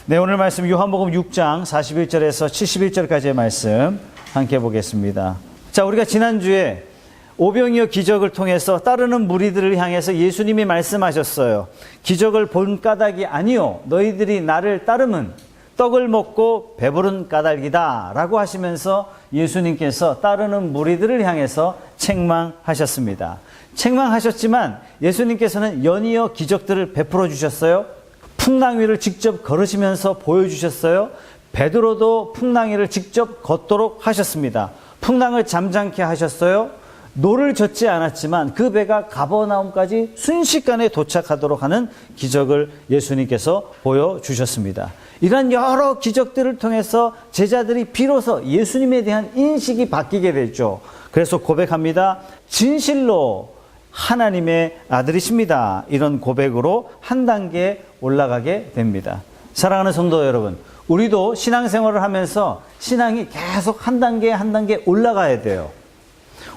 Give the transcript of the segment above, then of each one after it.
네, 오늘 말씀 요한복음 6장 41절에서 71절까지의 말씀 함께 보겠습니다. 자, 우리가 지난주에 오병이어 기적을 통해서 따르는 무리들을 향해서 예수님이 말씀하셨어요. 기적을 본 까닭이 아니요, 너희들이 나를 따르면 떡을 먹고 배부른 까닭이다 라고 하시면서 예수님께서 따르는 무리들을 향해서 책망하셨습니다. 책망하셨지만 예수님께서는 연이어 기적들을 베풀어 주셨어요. 풍랑 위를 직접 걸으시면서 보여주셨어요. 베드로도 풍랑 위를 직접 걷도록 하셨습니다. 풍랑을 잠잠케 하셨어요. 노를 젓지 않았지만 그 배가 가버나움까지 순식간에 도착하도록 하는 기적을 예수님께서 보여주셨습니다. 이런 여러 기적들을 통해서 제자들이 비로소 예수님에 대한 인식이 바뀌게 되죠. 그래서 고백합니다. 진실로 하나님의 아들이십니다. 이런 고백으로 한 단계 올라가게 됩니다. 사랑하는 성도 여러분, 우리도 신앙생활을 하면서 신앙이 계속 한 단계 한 단계 올라가야 돼요.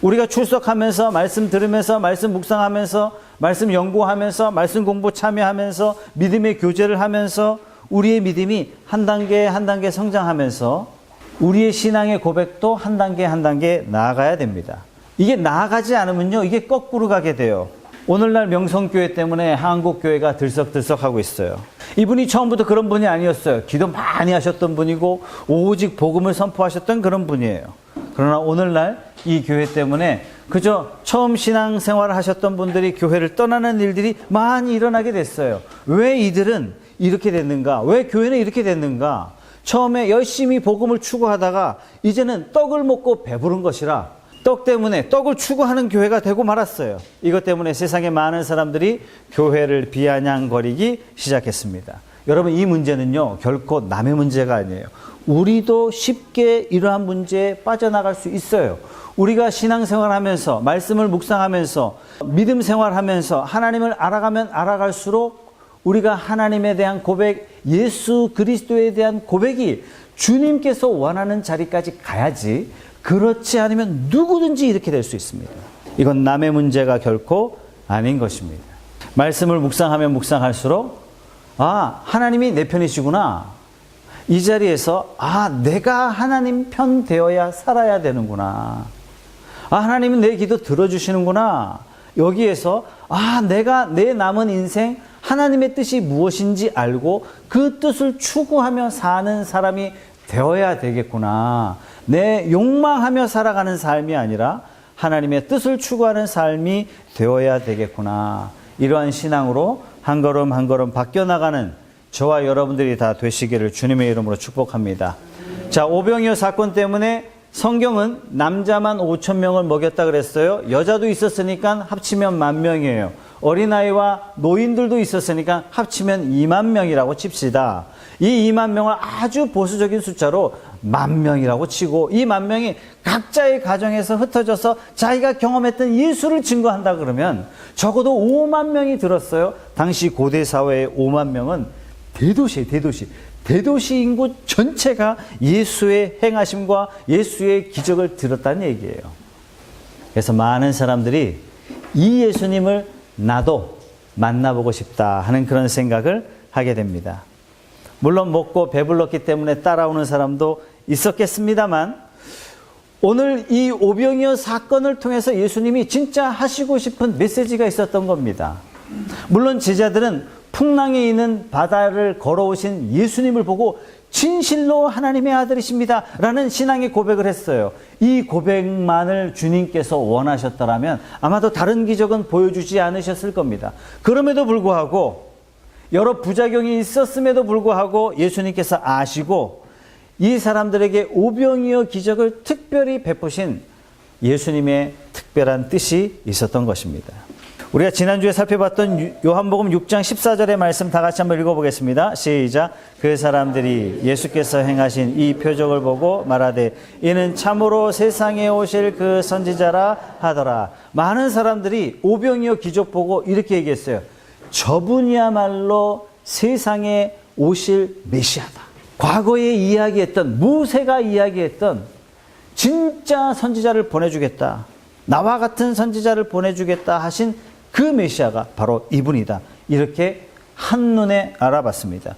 우리가 출석하면서 말씀 들으면서 말씀 묵상하면서 말씀 연구하면서 말씀 공부 참여하면서 믿음의 교제를 하면서 우리의 믿음이 한 단계 한 단계 성장하면서 우리의 신앙의 고백도 한 단계 한 단계 나아가야 됩니다. 이게 나아가지 않으면요, 이게 거꾸로 가게 돼요. 오늘날 명성교회 때문에 한국교회가 들썩들썩하고 있어요. 이분이 처음부터 그런 분이 아니었어요. 기도 많이 하셨던 분이고 오직 복음을 선포하셨던 그런 분이에요. 그러나 오늘날 이 교회 때문에 그저 처음 신앙생활을 하셨던 분들이 교회를 떠나는 일들이 많이 일어나게 됐어요. 왜 이들은 이렇게 됐는가? 왜 교회는 이렇게 됐는가? 처음에 열심히 복음을 추구하다가 이제는 떡을 먹고 배부른 것이라 떡 때문에 떡을 추구하는 교회가 되고 말았어요. 이것 때문에 세상의 많은 사람들이 교회를 비아냥거리기 시작했습니다. 여러분, 이 문제는요, 결코 남의 문제가 아니에요. 우리도 쉽게 이러한 문제에 빠져나갈 수 있어요. 우리가 신앙생활하면서 말씀을 묵상하면서 믿음 생활하면서 하나님을 알아가면 알아갈수록 우리가 하나님에 대한 고백, 예수 그리스도에 대한 고백이 주님께서 원하는 자리까지 가야지, 그렇지 않으면 누구든지 이렇게 될 수 있습니다. 이건 남의 문제가 결코 아닌 것입니다. 말씀을 묵상하면 묵상할수록 하나님이 내 편이시구나. 이 자리에서 내가 하나님 편 되어야 살아야 되는구나. 하나님은 내 기도 들어주시는구나. 여기에서 내가 내 남은 인생 하나님의 뜻이 무엇인지 알고 그 뜻을 추구하며 사는 사람이 되어야 되겠구나. 내 욕망하며 살아가는 삶이 아니라 하나님의 뜻을 추구하는 삶이 되어야 되겠구나. 이러한 신앙으로 한 걸음 한 걸음 바뀌어나가는 저와 여러분들이 다 되시기를 주님의 이름으로 축복합니다. 자, 오병이어 사건 때문에 성경은 남자만 5,000명을 먹였다 그랬어요. 여자도 있었으니까 합치면 10,000명이에요. 어린아이와 노인들도 있었으니까 합치면 20,000명이라고 칩시다. 이 20,000명을 아주 보수적인 숫자로 10,000명이라고 치고, 이 10,000명이 각자의 가정에서 흩어져서 자기가 경험했던 예수를 증거한다 그러면 적어도 50,000명이 들었어요. 당시 고대 사회의 50,000명은 대도시 인구 전체가 예수의 행하심과 예수의 기적을 들었다는 얘기예요. 그래서 많은 사람들이 이 예수님을 나도 만나보고 싶다 하는 그런 생각을 하게 됩니다. 물론 먹고 배불렀기 때문에 따라오는 사람도 있었겠습니다만, 오늘 이 오병이어 사건을 통해서 예수님이 진짜 하시고 싶은 메시지가 있었던 겁니다. 물론 제자들은 풍랑에 있는 바다를 걸어오신 예수님을 보고 진실로 하나님의 아들이십니다 라는 신앙의 고백을 했어요. 이 고백만을 주님께서 원하셨더라면 아마도 다른 기적은 보여주지 않으셨을 겁니다. 그럼에도 불구하고, 여러 부작용이 있었음에도 불구하고 예수님께서 아시고 이 사람들에게 오병이어 기적을 특별히 베푸신 예수님의 특별한 뜻이 있었던 것입니다. 우리가 지난주에 살펴봤던 요한복음 6장 14절의 말씀 다 같이 한번 읽어보겠습니다. 시작. 그 사람들이 예수께서 행하신 이 표적을 보고 말하되 이는 참으로 세상에 오실 그 선지자라 하더라. 많은 사람들이 오병이어 기적 보고 이렇게 얘기했어요. 저분이야말로 세상에 오실 메시아다. 과거에 이야기했던, 모세가 이야기했던 진짜 선지자를 보내주겠다, 나와 같은 선지자를 보내주겠다 하신 그 메시아가 바로 이분이다. 이렇게 한눈에 알아봤습니다.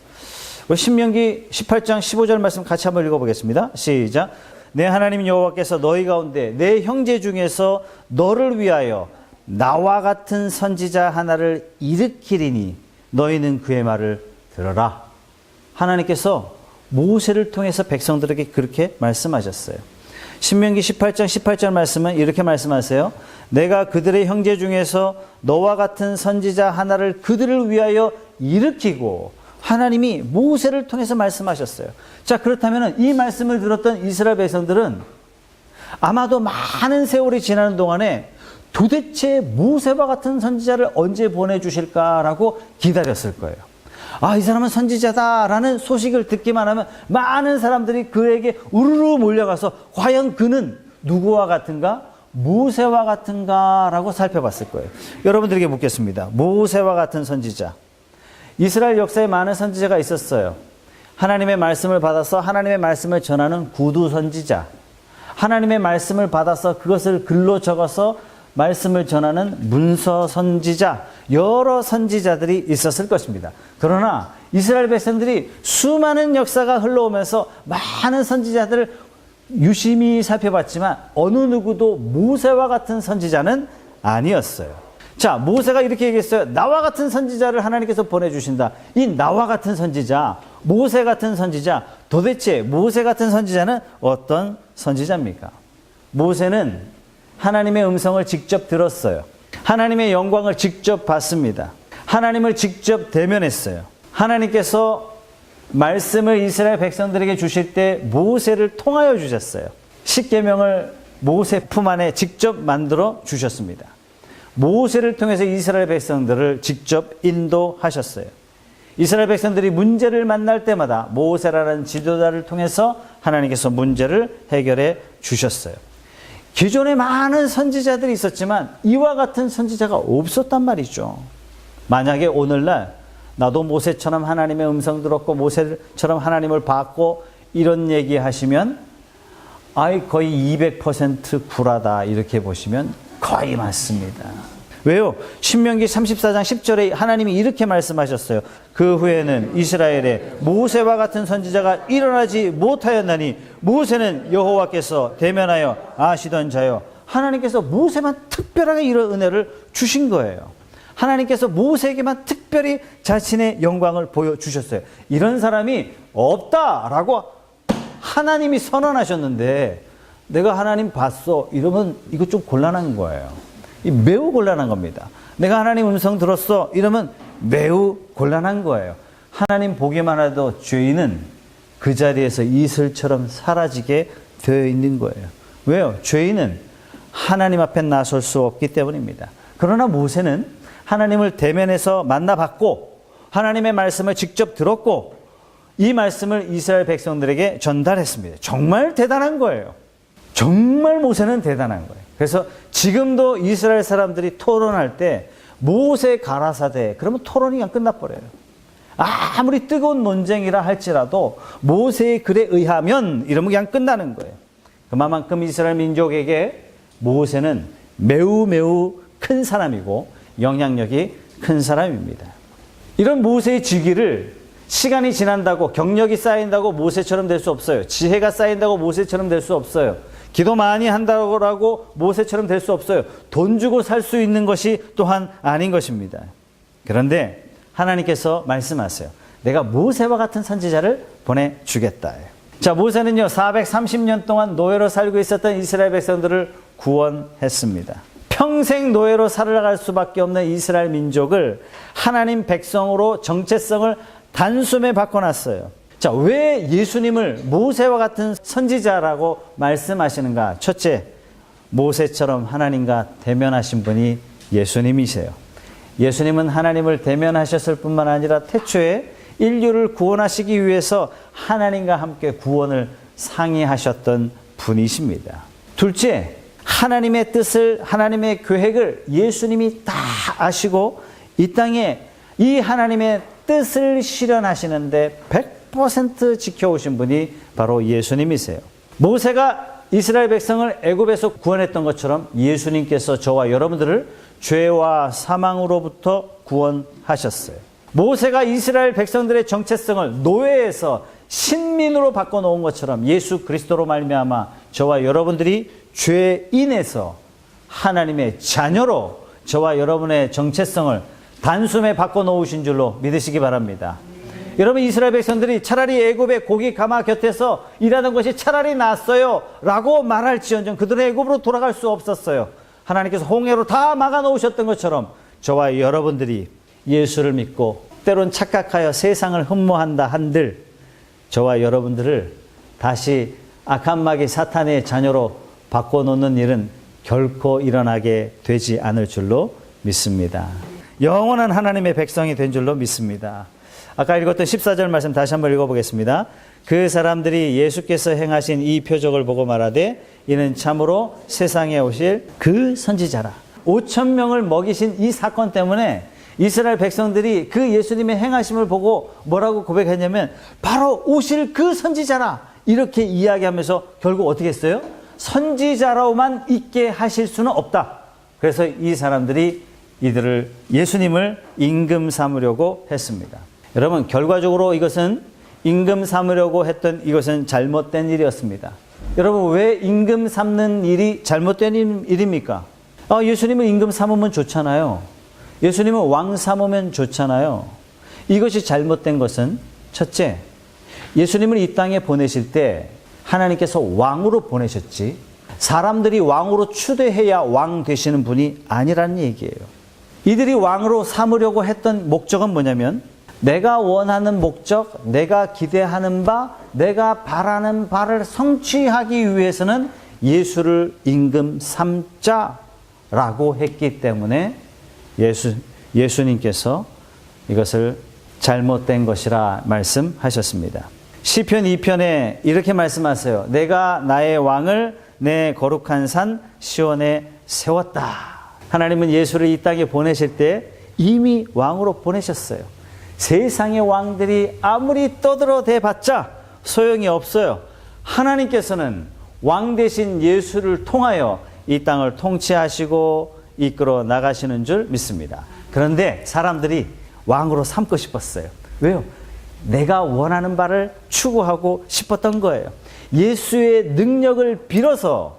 우리 신명기 18장 15절 말씀 같이 한번 읽어보겠습니다. 시작. 내 하나님 여호와께서 너희 가운데 내 형제 중에서 너를 위하여 나와 같은 선지자 하나를 일으키리니 너희는 그의 말을 들어라. 하나님께서 모세를 통해서 백성들에게 그렇게 말씀하셨어요. 신명기 18장 18절 말씀은 이렇게 말씀하세요. 내가 그들의 형제 중에서 너와 같은 선지자 하나를 그들을 위하여 일으키고, 하나님이 모세를 통해서 말씀하셨어요. 자, 그렇다면 이 말씀을 들었던 이스라엘 백성들은 아마도 많은 세월이 지나는 동안에 도대체 모세와 같은 선지자를 언제 보내주실까라고 기다렸을 거예요. 아, 이 사람은 선지자다라는 소식을 듣기만 하면 많은 사람들이 그에게 우르르 몰려가서 과연 그는 누구와 같은가? 모세와 같은가? 라고 살펴봤을 거예요. 여러분들에게 묻겠습니다. 모세와 같은 선지자. 이스라엘 역사에 많은 선지자가 있었어요. 하나님의 말씀을 받아서 하나님의 말씀을 전하는 구두 선지자. 하나님의 말씀을 받아서 그것을 글로 적어서 말씀을 전하는 문서 선지자, 여러 선지자들이 있었을 것입니다. 그러나 이스라엘 백성들이 수많은 역사가 흘러오면서 많은 선지자들을 유심히 살펴봤지만 어느 누구도 모세와 같은 선지자는 아니었어요. 자, 모세가 이렇게 얘기했어요. 나와 같은 선지자를 하나님께서 보내주신다. 이 나와 같은 선지자, 모세 같은 선지자, 도대체 모세 같은 선지자는 어떤 선지자입니까? 모세는 하나님의 음성을 직접 들었어요. 하나님의 영광을 직접 봤습니다. 하나님을 직접 대면했어요. 하나님께서 말씀을 이스라엘 백성들에게 주실 때 모세를 통하여 주셨어요. 십계명을 모세 품 안에 직접 만들어 주셨습니다. 모세를 통해서 이스라엘 백성들을 직접 인도하셨어요. 이스라엘 백성들이 문제를 만날 때마다 모세라는 지도자를 통해서 하나님께서 문제를 해결해 주셨어요. 기존에 많은 선지자들이 있었지만 이와 같은 선지자가 없었단 말이죠. 만약에 오늘날 나도 모세처럼 하나님의 음성 들었고 모세처럼 하나님을 봤고 이런 얘기 하시면 거의 200% 구라다 이렇게 보시면 거의 맞습니다. 왜요? 신명기 34장 10절에 하나님이 이렇게 말씀하셨어요. 그 후에는 이스라엘에 모세와 같은 선지자가 일어나지 못하였나니 모세는 여호와께서 대면하여 아시던 자요. 하나님께서 모세만 특별하게 이런 은혜를 주신 거예요. 하나님께서 모세에게만 특별히 자신의 영광을 보여주셨어요. 이런 사람이 없다라고 하나님이 선언하셨는데 내가 하나님 봤어 이러면 이거 좀 곤란한 거예요. 매우 곤란한 겁니다. 내가 하나님 음성 들었어 이러면 매우 곤란한 거예요. 하나님 보기만 해도 죄인은 그 자리에서 이슬처럼 사라지게 되어 있는 거예요. 왜요? 죄인은 하나님 앞에 나설 수 없기 때문입니다. 그러나 모세는 하나님을 대면해서 만나봤고 하나님의 말씀을 직접 들었고 이 말씀을 이스라엘 백성들에게 전달했습니다. 정말 대단한 거예요. 정말 모세는 대단한 거예요. 그래서 지금도 이스라엘 사람들이 토론할 때 모세 가라사대 그러면 토론이 그냥 끝나버려요. 아무리 뜨거운 논쟁이라 할지라도 모세의 글에 의하면 이러면 그냥 끝나는 거예요. 그만큼 이스라엘 민족에게 모세는 매우 큰 사람이고 영향력이 큰 사람입니다. 이런 모세의 직위를 시간이 지난다고 경력이 쌓인다고 모세처럼 될 수 없어요. 지혜가 쌓인다고 모세처럼 될 수 없어요. 기도 많이 한다고 모세처럼 될 수 없어요. 돈 주고 살 수 있는 것이 또한 아닌 것입니다. 그런데 하나님께서 말씀하세요. 내가 모세와 같은 선지자를 보내주겠다. 자, 모세는요 430년 동안 노예로 살고 있었던 이스라엘 백성들을 구원했습니다. 평생 노예로 살아갈 수밖에 없는 이스라엘 민족을 하나님 백성으로 정체성을 단숨에 바꿔놨어요. 자, 왜 예수님을 모세와 같은 선지자라고 말씀하시는가? 첫째, 모세처럼 하나님과 대면하신 분이 예수님이세요. 예수님은 하나님을 대면하셨을 뿐만 아니라 태초에 인류를 구원하시기 위해서 하나님과 함께 구원을 상의하셨던 분이십니다. 둘째, 하나님의 뜻을, 하나님의 계획을 예수님이 다 아시고 이 땅에 이 하나님의 뜻을 실현하시는데 100% 지켜오신 분이 바로 예수님이세요. 모세가 이스라엘 백성을 애굽에서 구원했던 것처럼 예수님께서 저와 여러분들을 죄와 사망으로부터 구원하셨어요. 모세가 이스라엘 백성들의 정체성을 노예에서 신민으로 바꿔놓은 것처럼 예수 그리스도로 말미암아 저와 여러분들이 죄인에서 하나님의 자녀로 저와 여러분의 정체성을 단숨에 바꿔놓으신 줄로 믿으시기 바랍니다. 여러분, 이스라엘 백성들이 차라리 애굽의 고기 가마 곁에서 일하는 것이 차라리 낫어요 라고 말할지언정 그들은 애굽으로 돌아갈 수 없었어요. 하나님께서 홍해로 다 막아놓으셨던 것처럼 저와 여러분들이 예수를 믿고 때론 착각하여 세상을 흠모한다 한들 저와 여러분들을 다시 악한 마귀 사탄의 자녀로 바꿔놓는 일은 결코 일어나게 되지 않을 줄로 믿습니다. 영원한 하나님의 백성이 된 줄로 믿습니다. 아까 읽었던 14절 말씀 다시 한번 읽어보겠습니다. 그 사람들이 예수께서 행하신 이 표적을 보고 말하되 이는 참으로 세상에 오실 그 선지자라. 5,000명을 먹이신 이 사건 때문에 이스라엘 백성들이 그 예수님의 행하심을 보고 뭐라고 고백했냐면 바로 오실 그 선지자라 이렇게 이야기하면서 결국 어떻게 했어요? 선지자로만 있게 하실 수는 없다. 그래서 이 사람들이 이들을 예수님을 임금 삼으려고 했습니다. 여러분, 결과적으로 이것은 임금 삼으려고 했던 이것은 잘못된 일이었습니다. 여러분, 왜 임금 삼는 일이 잘못된 일입니까? 예수님을 임금 삼으면 좋잖아요. 예수님은 왕 삼으면 좋잖아요. 이것이 잘못된 것은 첫째, 예수님을 이 땅에 보내실 때 하나님께서 왕으로 보내셨지 사람들이 왕으로 추대해야 왕 되시는 분이 아니라는 얘기예요. 이들이 왕으로 삼으려고 했던 목적은 뭐냐면 내가 원하는 목적, 내가 기대하는 바, 내가 바라는 바를 성취하기 위해서는 예수를 임금 삼자라고 했기 때문에 예수님께서 이것을 잘못된 것이라 말씀하셨습니다. 시편 2편에 이렇게 말씀하세요. 내가 나의 왕을 내 거룩한 산 시온에 세웠다. 하나님은 예수를 이 땅에 보내실 때 이미 왕으로 보내셨어요. 세상의 왕들이 아무리 떠들어대봤자 소용이 없어요. 하나님께서는 왕 대신 예수를 통하여 이 땅을 통치하시고 이끌어 나가시는 줄 믿습니다. 그런데 사람들이 왕으로 삼고 싶었어요. 왜요? 내가 원하는 바를 추구하고 싶었던 거예요. 예수의 능력을 빌어서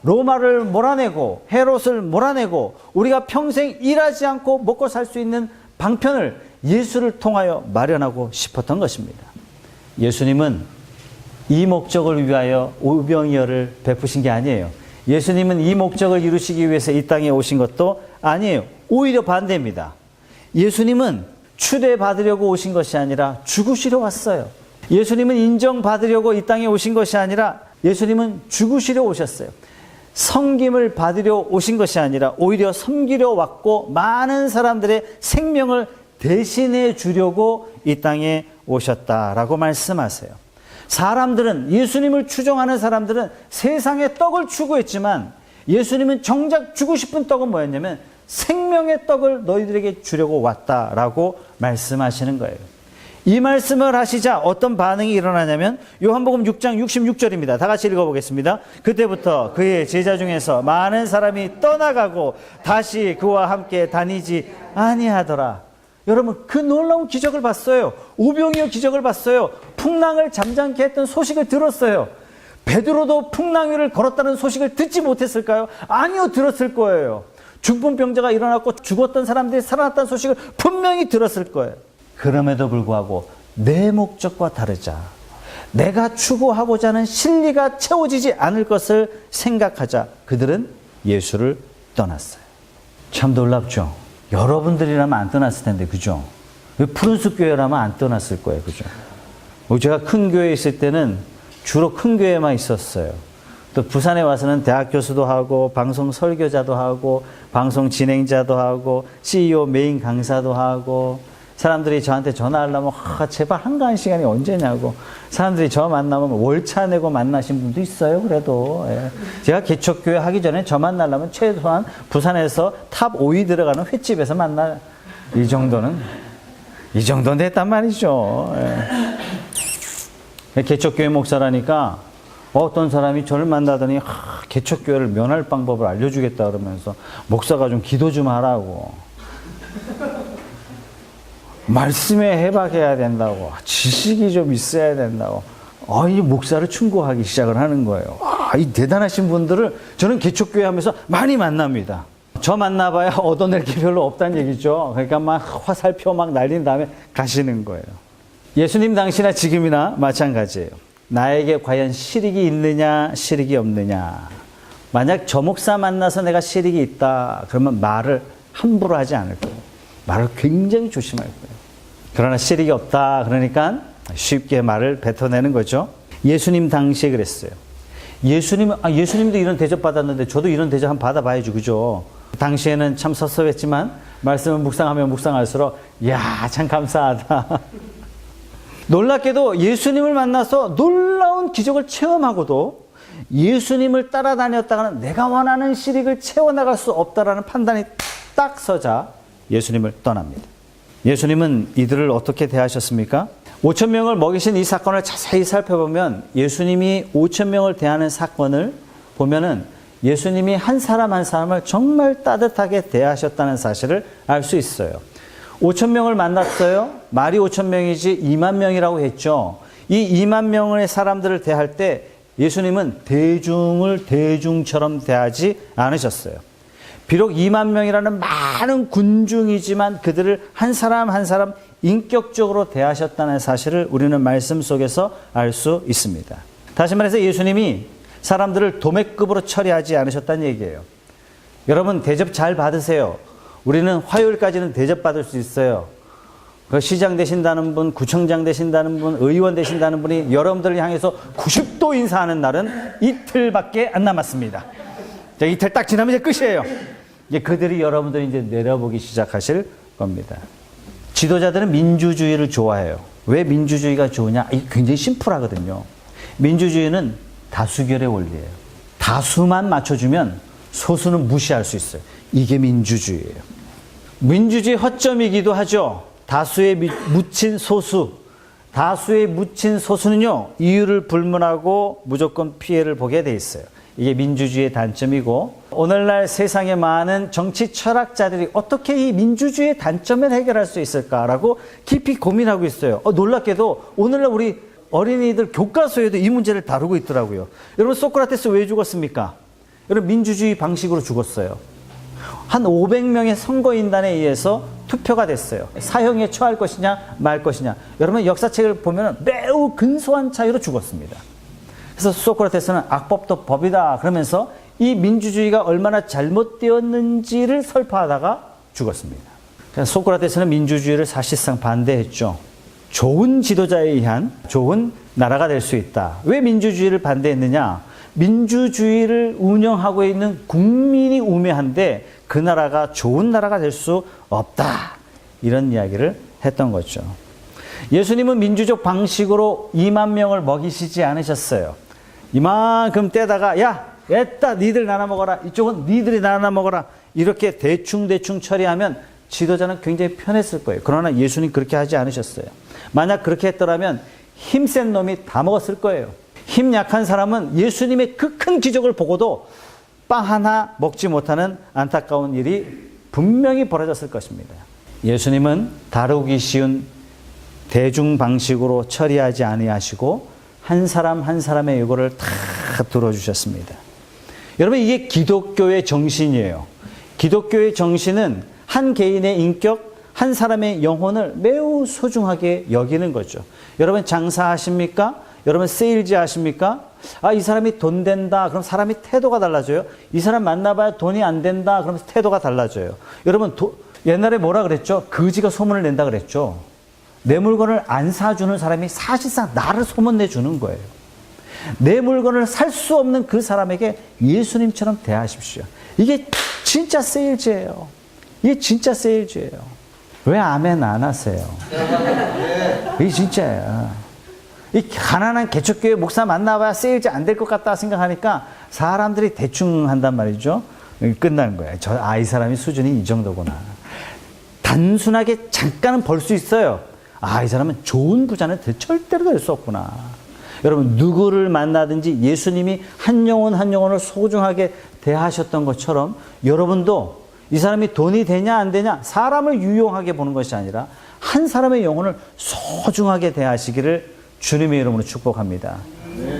로마를 몰아내고 헤롯을 몰아내고 우리가 평생 일하지 않고 먹고 살 수 있는 방편을 예수를 통하여 마련하고 싶었던 것입니다. 예수님은 이 목적을 위하여 오병이어를 베푸신 게 아니에요. 예수님은 이 목적을 이루시기 위해서 이 땅에 오신 것도 아니에요. 오히려 반대입니다. 예수님은 추대받으려고 오신 것이 아니라 죽으시려 왔어요. 예수님은 인정받으려고 이 땅에 오신 것이 아니라 예수님은 죽으시려 오셨어요. 섬김을 받으려 오신 것이 아니라 오히려 섬기려 왔고 많은 사람들의 생명을 대신해 주려고 이 땅에 오셨다라고 말씀하세요. 사람들은, 예수님을 추종하는 사람들은 세상의 떡을 추구했지만 예수님은 정작 주고 싶은 떡은 뭐였냐면 생명의 떡을 너희들에게 주려고 왔다라고 말씀하시는 거예요. 이 말씀을 하시자 어떤 반응이 일어나냐면 요한복음 6장 66절입니다. 다 같이 읽어보겠습니다. 그때부터 그의 제자 중에서 많은 사람이 떠나가고 다시 그와 함께 다니지 아니하더라. 여러분, 그 놀라운 기적을 봤어요. 오병이어 기적을 봤어요. 풍랑을 잠잠케 했던 소식을 들었어요. 베드로도 풍랑 위를 걸었다는 소식을 듣지 못했을까요? 아니요, 들었을 거예요. 중풍병자가 일어났고 죽었던 사람들이 살아났다는 소식을 분명히 들었을 거예요. 그럼에도 불구하고 내 목적과 다르자 내가 추구하고자 하는 진리가 채워지지 않을 것을 생각하자 그들은 예수를 떠났어요. 참 놀랍죠? 여러분들이라면 안 떠났을 텐데, 그죠? 푸른숲 교회라면 안 떠났을 거예요, 그죠? 제가 큰 교회에 있을 때는 주로 큰 교회만 있었어요. 또 부산에 와서는 대학 교수도 하고 방송 설교자도 하고 방송 진행자도 하고 CEO 메인 강사도 하고 사람들이 저한테 전화하려면 제발 한가한 시간이 언제냐고 사람들이 저 만나면 월차 내고 만나신 분도 있어요. 그래도 제가 개척교회 하기 전에 저 만나려면 최소한 부산에서 탑 5위 들어가는 횟집에서 만나 이 정도는 됐단 말이죠. 개척교회 목사라니까 어떤 사람이 저를 만나더니 개척교회를 면할 방법을 알려주겠다 그러면서 목사가 좀 기도 좀 하라고. 말씀에 해박해야 된다고. 지식이 좀 있어야 된다고. 이 목사를 충고하기 시작을 하는 거예요. 이 대단하신 분들을 저는 개척교회 하면서 많이 만납니다. 저 만나봐야 얻어낼 게 별로 없다는 얘기죠. 그러니까 막 화살표 막 날린 다음에 가시는 거예요. 예수님 당시나 지금이나 마찬가지예요. 나에게 과연 실익이 있느냐, 실익이 없느냐. 만약 저 목사 만나서 내가 실익이 있다, 그러면 말을 함부로 하지 않을 거예요. 말을 굉장히 조심할 거예요. 그러나 실익이 없다, 그러니까 쉽게 말을 뱉어내는 거죠. 예수님 당시에 그랬어요. 예수님도 이런 대접 받았는데 저도 이런 대접 한번 받아봐야죠, 그죠? 당시에는 참 섭섭했지만 말씀을 묵상하면 묵상할수록 참 감사하다. 놀랍게도 예수님을 만나서 놀라운 기적을 체험하고도 예수님을 따라다녔다가는 내가 원하는 실익을 채워나갈 수 없다라는 판단이 딱 서자 예수님을 떠납니다. 예수님은 이들을 어떻게 대하셨습니까? 5,000명을 먹이신 이 사건을 자세히 살펴보면 예수님이 5,000명을 대하는 사건을 보면은 예수님이 한 사람 한 사람을 정말 따뜻하게 대하셨다는 사실을 알 수 있어요. 5,000명을 만났어요. 말이 5,000명이지 2만 명이라고 했죠. 이 2만 명의 사람들을 대할 때 예수님은 대중을 대중처럼 대하지 않으셨어요. 비록 2만 명이라는 많은 군중이지만 그들을 한 사람 한 사람 인격적으로 대하셨다는 사실을 우리는 말씀 속에서 알 수 있습니다. 다시 말해서 예수님이 사람들을 도매급으로 처리하지 않으셨다는 얘기예요. 여러분 대접 잘 받으세요. 우리는 화요일까지는 대접받을 수 있어요. 시장 되신다는 분, 구청장 되신다는 분, 의원 되신다는 분이 여러분들을 향해서 90도 인사하는 날은 이틀밖에 안 남았습니다. 자, 이틀 딱 지나면 이제 끝이에요. 이제 그들이 여러분들이 이제 내려보기 시작하실 겁니다. 지도자들은 민주주의를 좋아해요. 왜 민주주의가 좋으냐? 이게 굉장히 심플하거든요. 민주주의는 다수결의 원리예요. 다수만 맞춰주면 소수는 무시할 수 있어요. 이게 민주주의예요. 민주주의 허점이기도 하죠. 다수에 묻힌 소수. 다수에 묻힌 소수는요, 이유를 불문하고 무조건 피해를 보게 돼 있어요. 이게 민주주의의 단점이고, 오늘날 세상에 많은 정치 철학자들이 어떻게 이 민주주의의 단점을 해결할 수 있을까라고 깊이 고민하고 있어요. 놀랍게도 오늘날 우리 어린이들 교과서에도 이 문제를 다루고 있더라고요. 여러분, 소크라테스 왜 죽었습니까? 여러분, 민주주의 방식으로 죽었어요. 한 500명의 선거인단에 의해서 투표가 됐어요. 사형에 처할 것이냐 말 것이냐. 여러분 역사책을 보면 매우 근소한 차이로 죽었습니다. 그래서 소크라테스는 악법도 법이다 그러면서 이 민주주의가 얼마나 잘못되었는지를 설파하다가 죽었습니다. 그래서 소크라테스는 민주주의를 사실상 반대했죠. 좋은 지도자에 의한 좋은 나라가 될 수 있다. 왜 민주주의를 반대했느냐? 민주주의를 운영하고 있는 국민이 우매한데 그 나라가 좋은 나라가 될 수 없다. 이런 이야기를 했던 거죠. 예수님은 민주적 방식으로 2만 명을 먹이시지 않으셨어요. 이만큼 떼다가 애따 니들 나눠 먹어라. 이쪽은 니들이 나눠 먹어라. 이렇게 대충 처리하면 지도자는 굉장히 편했을 거예요. 그러나 예수님 그렇게 하지 않으셨어요. 만약 그렇게 했더라면 힘센 놈이 다 먹었을 거예요. 힘 약한 사람은 예수님의 그 큰 기적을 보고도 빵 하나 먹지 못하는 안타까운 일이 분명히 벌어졌을 것입니다. 예수님은 다루기 쉬운 대중 방식으로 처리하지 아니하시고 한 사람 한 사람의 요구를 다 들어주셨습니다. 여러분, 이게 기독교의 정신이에요. 기독교의 정신은 한 개인의 인격, 한 사람의 영혼을 매우 소중하게 여기는 거죠. 여러분 장사하십니까? 여러분 세일즈 하십니까? 이 사람이 돈 된다. 그럼 사람이 태도가 달라져요. 이 사람 만나봐야 돈이 안 된다. 그러면 태도가 달라져요. 여러분 옛날에 뭐라 그랬죠? 거지가 소문을 낸다 그랬죠. 내 물건을 안 사주는 사람이 사실상 나를 소문내주는 거예요. 내 물건을 살 수 없는 그 사람에게 예수님처럼 대하십시오. 이게 진짜 세일즈예요. 이게 진짜 세일즈예요. 왜 아멘 안 하세요? 이게 진짜예요. 이 가난한 개척교회 목사 만나봐야 세일즈 안 될 것 같다 생각하니까 사람들이 대충 한단 말이죠. 끝나는 거예요. 이 사람이 수준이 이 정도구나. 단순하게 잠깐은 벌 수 있어요. 이 사람은 좋은 부자는 절대로 될 수 없구나. 여러분 누구를 만나든지 예수님이 한 영혼 한 영혼을 소중하게 대하셨던 것처럼 여러분도 이 사람이 돈이 되냐 안 되냐 사람을 유용하게 보는 것이 아니라 한 사람의 영혼을 소중하게 대하시기를 주님의 이름으로 축복합니다.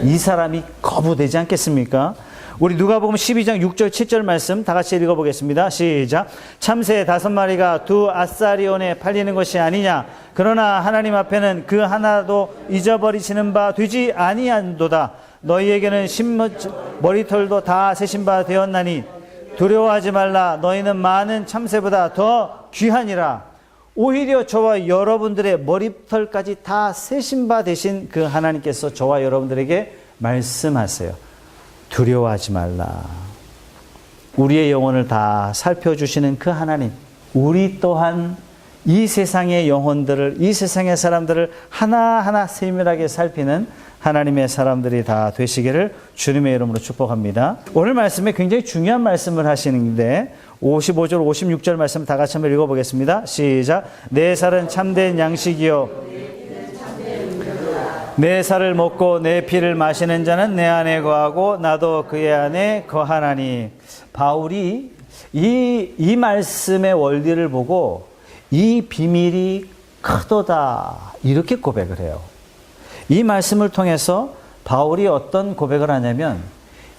이 사람이 거부되지 않겠습니까? 우리 누가복음 12장 6절 7절 말씀 다 같이 읽어보겠습니다. 시작. 참새 5마리가 2 아사리온에 팔리는 것이 아니냐. 그러나 하나님 앞에는 그 하나도 잊어버리시는 바 되지 아니한도다. 너희에게는 머리털도 다 세신 바 되었나니 두려워하지 말라. 너희는 많은 참새보다 더 귀하니라. 오히려 저와 여러분들의 머리털까지 다 세신 바 되신 그 하나님께서 저와 여러분들에게 말씀하세요. 두려워하지 말라. 우리의 영혼을 다 살펴주시는 그 하나님, 우리 또한 이 세상의 영혼들을, 이 세상의 사람들을 하나하나 세밀하게 살피는 하나님의 사람들이 다 되시기를 주님의 이름으로 축복합니다. 오늘 말씀에 굉장히 중요한 말씀을 하시는데 55절 56절 말씀 다 같이 한번 읽어보겠습니다. 시작. 내 살은 참된 양식이요 내 살을 먹고 내 피를 마시는 자는 내 안에 거하고 나도 그의 안에 거하나니. 바울이 이 말씀의 원리를 보고 이 비밀이 크도다 이렇게 고백을 해요. 이 말씀을 통해서 바울이 어떤 고백을 하냐면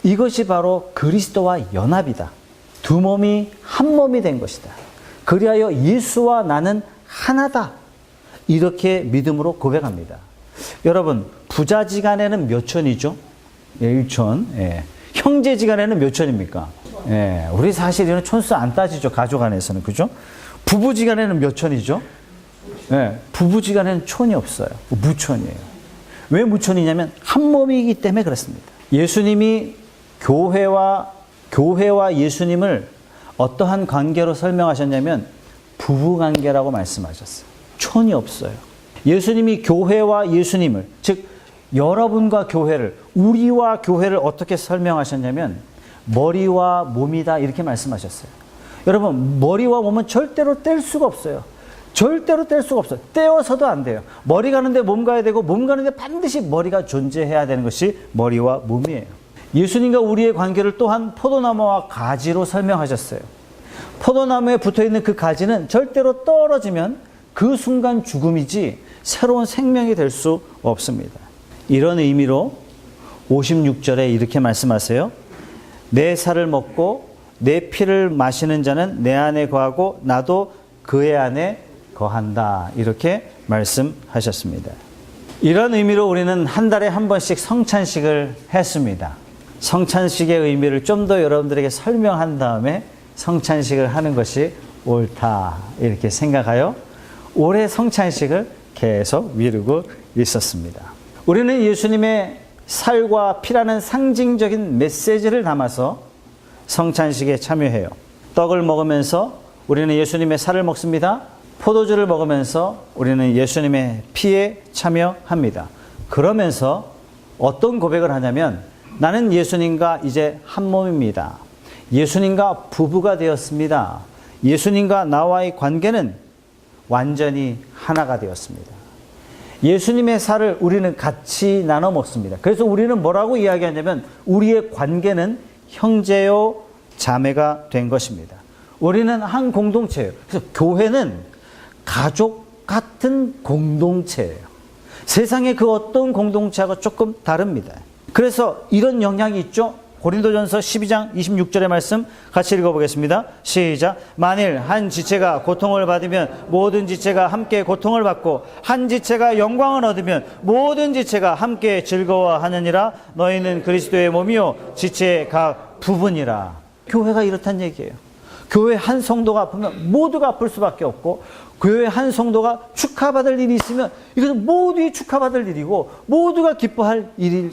이것이 바로 그리스도와 연합이다. 두 몸이 한 몸이 된 것이다. 그리하여 예수와 나는 하나다. 이렇게 믿음으로 고백합니다. 여러분, 부자지간에는 몇 천이죠? 1천. 예. 형제지간에는 몇 천입니까? 예. 우리 사실 이런 촌수 안 따지죠. 가족 안에서는. 그죠? 부부지간에는 몇 천이죠? 예. 부부지간에는 촌이 없어요. 무천이에요. 왜 무천이냐면 한 몸이기 때문에 그렇습니다. 예수님이 교회와 예수님을 어떠한 관계로 설명하셨냐면 부부관계라고 말씀하셨어요. 촌이 없어요. 예수님이 교회와 예수님을, 즉 여러분과 교회를, 우리와 교회를 어떻게 설명하셨냐면 머리와 몸이다 이렇게 말씀하셨어요. 여러분, 머리와 몸은 절대로 뗄 수가 없어요. 절대로 뗄 수가 없어요. 떼어서도 안 돼요. 머리 가는데 몸 가야 되고 몸 가는데 반드시 머리가 존재해야 되는 것이 머리와 몸이에요. 예수님과 우리의 관계를 또한 포도나무와 가지로 설명하셨어요. 포도나무에 붙어있는 그 가지는 절대로 떨어지면 그 순간 죽음이지 새로운 생명이 될 수 없습니다. 이런 의미로 56절에 이렇게 말씀하세요. 내 살을 먹고 내 피를 마시는 자는 내 안에 거하고 나도 그의 안에 거한다. 이렇게 말씀하셨습니다. 이런 의미로 우리는 한 달에 한 번씩 성찬식을 했습니다. 성찬식의 의미를 좀 더 여러분들에게 설명한 다음에 성찬식을 하는 것이 옳다. 이렇게 생각하여 올해 성찬식을 계속 미루고 있었습니다. 우리는 예수님의 살과 피라는 상징적인 메시지를 담아서 성찬식에 참여해요. 떡을 먹으면서 우리는 예수님의 살을 먹습니다. 포도주를 먹으면서 우리는 예수님의 피에 참여합니다. 그러면서 어떤 고백을 하냐면 나는 예수님과 이제 한 몸입니다. 예수님과 부부가 되었습니다. 예수님과 나와의 관계는 완전히 하나가 되었습니다. 예수님의 살을 우리는 같이 나눠 먹습니다. 그래서 우리는 뭐라고 이야기하냐면 우리의 관계는 형제요 자매가 된 것입니다. 우리는 한 공동체예요. 그래서 교회는 가족 같은 공동체예요. 세상의 그 어떤 공동체하고 조금 다릅니다. 그래서 이런 영향이 있죠. 고린도전서 12장 26절의 말씀 같이 읽어보겠습니다. 시작. 만일 한 지체가 고통을 받으면 모든 지체가 함께 고통을 받고 한 지체가 영광을 얻으면 모든 지체가 함께 즐거워하느니라. 너희는 그리스도의 몸이요 지체의 각 부분이라. 교회가 이렇단 얘기예요. 교회 한 성도가 아프면 모두가 아플 수밖에 없고 교회 한 성도가 축하받을 일이 있으면 이것은 모두의 축하받을 일이고 모두가 기뻐할 일이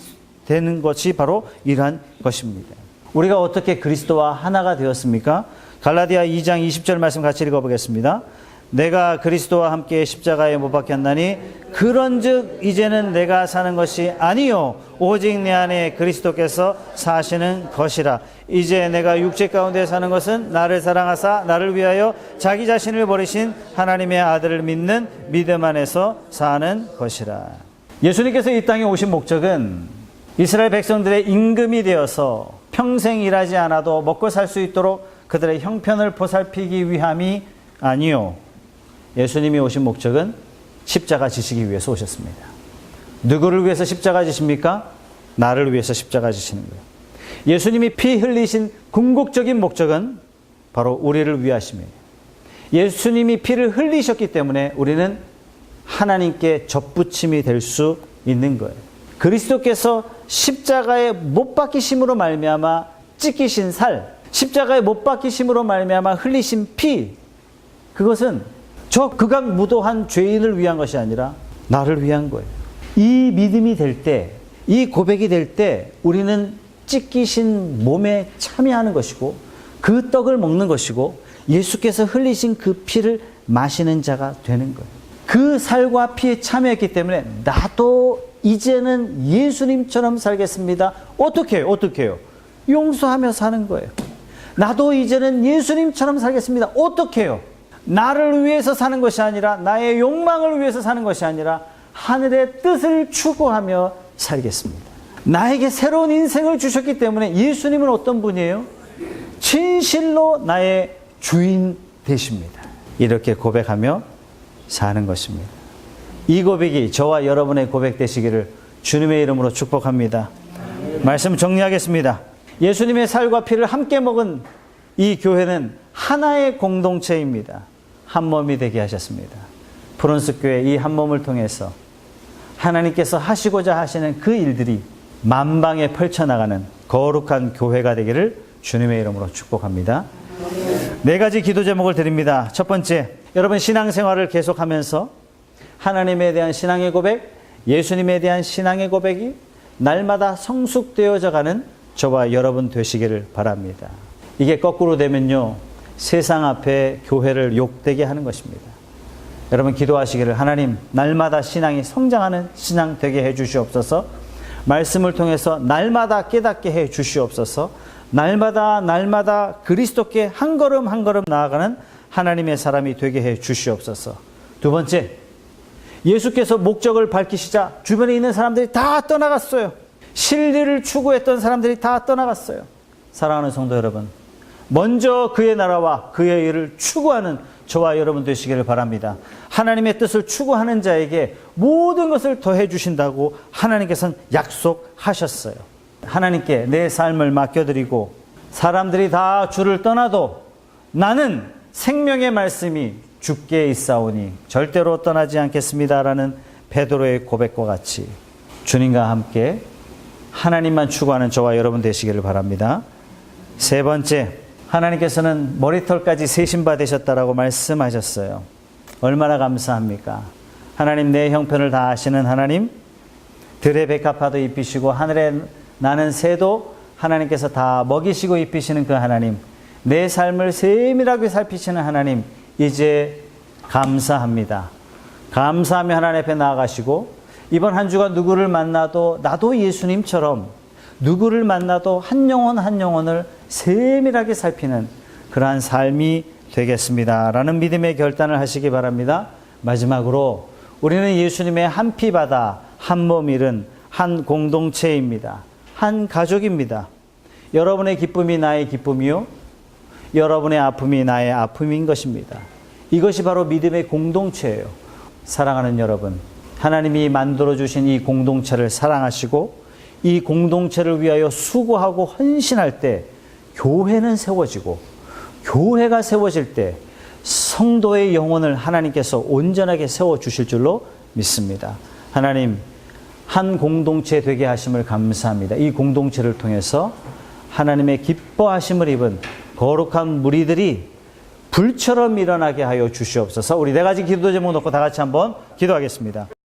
되는 것이 바로 이러한 것입니다. 우리가 어떻게 그리스도와 하나가 되었습니까? 갈라디아 2장 20절 말씀 같이 읽어보겠습니다. 내가 그리스도와 함께 십자가에 못 박혔나니 그런즉 이제는 내가 사는 것이 아니요 오직 내 안에 그리스도께서 사시는 것이라. 이제 내가 육체 가운데 사는 것은 나를 사랑하사 나를 위하여 자기 자신을 버리신 하나님의 아들을 믿는 믿음 안에서 사는 것이라. 예수님께서 이 땅에 오신 목적은 이스라엘 백성들의 임금이 되어서 평생 일하지 않아도 먹고 살 수 있도록 그들의 형편을 보살피기 위함이 아니요 예수님이 오신 목적은 십자가 지시기 위해서 오셨습니다. 누구를 위해서 십자가 지십니까? 나를 위해서 십자가 지시는 거예요. 예수님이 피 흘리신 궁극적인 목적은 바로 우리를 위하심이에요. 예수님이 피를 흘리셨기 때문에 우리는 하나님께 접붙임이 될 수 있는 거예요. 그리스도께서 십자가에 못 박히심으로 말미암아 찢기신 살, 십자가에 못 박히심으로 말미암아 흘리신 피, 그것은 저 극악무도한 죄인을 위한 것이 아니라 나를 위한 거예요. 이 믿음이 될 때, 이 고백이 될 때 우리는 찢기신 몸에 참여하는 것이고 그 떡을 먹는 것이고 예수께서 흘리신 그 피를 마시는 자가 되는 거예요. 그 살과 피에 참여했기 때문에 나도 이제는 예수님처럼 살겠습니다. 어떻게 해요? 어떻게 해요? 용서하며 사는 거예요. 나도 이제는 예수님처럼 살겠습니다. 어떻게 해요? 나를 위해서 사는 것이 아니라 나의 욕망을 위해서 사는 것이 아니라 하늘의 뜻을 추구하며 살겠습니다. 나에게 새로운 인생을 주셨기 때문에 예수님은 어떤 분이에요? 진실로 나의 주인 되십니다. 이렇게 고백하며 사는 것입니다. 이 고백이 저와 여러분의 고백 되시기를 주님의 이름으로 축복합니다. 말씀 정리하겠습니다. 예수님의 살과 피를 함께 먹은 이 교회는 하나의 공동체입니다. 한 몸이 되게 하셨습니다. 프론스 교회 이 한 몸을 통해서 하나님께서 하시고자 하시는 그 일들이 만방에 펼쳐나가는 거룩한 교회가 되기를 주님의 이름으로 축복합니다. 4가지 기도 제목을 드립니다. 첫 번째, 여러분 신앙생활을 계속하면서 하나님에 대한 신앙의 고백, 예수님에 대한 신앙의 고백이 날마다 성숙되어져 가는 저와 여러분 되시기를 바랍니다. 이게 거꾸로 되면요, 세상 앞에 교회를 욕되게 하는 것입니다. 여러분 기도하시기를 하나님 날마다 신앙이 성장하는 신앙 되게 해 주시옵소서. 말씀을 통해서 날마다 깨닫게 해 주시옵소서. 날마다 그리스도께 한 걸음 한 걸음 나아가는 하나님의 사람이 되게 해 주시옵소서. 두 번째, 예수께서 목적을 밝히시자 주변에 있는 사람들이 다 떠나갔어요. 진리를 추구했던 사람들이 다 떠나갔어요. 사랑하는 성도 여러분, 먼저 그의 나라와 그의 일을 추구하는 저와 여러분 되시기를 바랍니다. 하나님의 뜻을 추구하는 자에게 모든 것을 더해 주신다고 하나님께서는 약속하셨어요. 하나님께 내 삶을 맡겨드리고 사람들이 다 주를 떠나도 나는 생명의 말씀이 주께 있사오니 절대로 떠나지 않겠습니다라는 베드로의 고백과 같이 주님과 함께 하나님만 추구하는 저와 여러분 되시기를 바랍니다. 세 번째, 하나님께서는 머리털까지 세신 바 되셨다라고 말씀하셨어요. 얼마나 감사합니까? 하나님 내 형편을 다 아시는 하나님, 들의 백합화도 입히시고 하늘에 나는 새도 하나님께서 다 먹이시고 입히시는 그 하나님, 내 삶을 세밀하게 살피시는 하나님, 이제 감사합니다. 감사하며 하나님 앞에 나아가시고 이번 한 주간 누구를 만나도 나도 예수님처럼 누구를 만나도 한 영혼 한 영혼을 세밀하게 살피는 그러한 삶이 되겠습니다 라는 믿음의 결단을 하시기 바랍니다. 마지막으로 우리는 예수님의 한 피바다 한 몸 일은 한 공동체입니다. 한 가족입니다. 여러분의 기쁨이 나의 기쁨이요, 여러분의 아픔이 나의 아픔인 것입니다. 이것이 바로 믿음의 공동체예요. 사랑하는 여러분, 하나님이 만들어주신 이 공동체를 사랑하시고 이 공동체를 위하여 수고하고 헌신할 때 교회는 세워지고, 교회가 세워질 때 성도의 영혼을 하나님께서 온전하게 세워주실 줄로 믿습니다. 하나님, 한 공동체 되게 하심을 감사합니다. 이 공동체를 통해서 하나님의 기뻐하심을 입은 거룩한 무리들이 불처럼 일어나게 하여 주시옵소서. 우리 4가지 기도 제목 놓고 다 같이 한번 기도하겠습니다.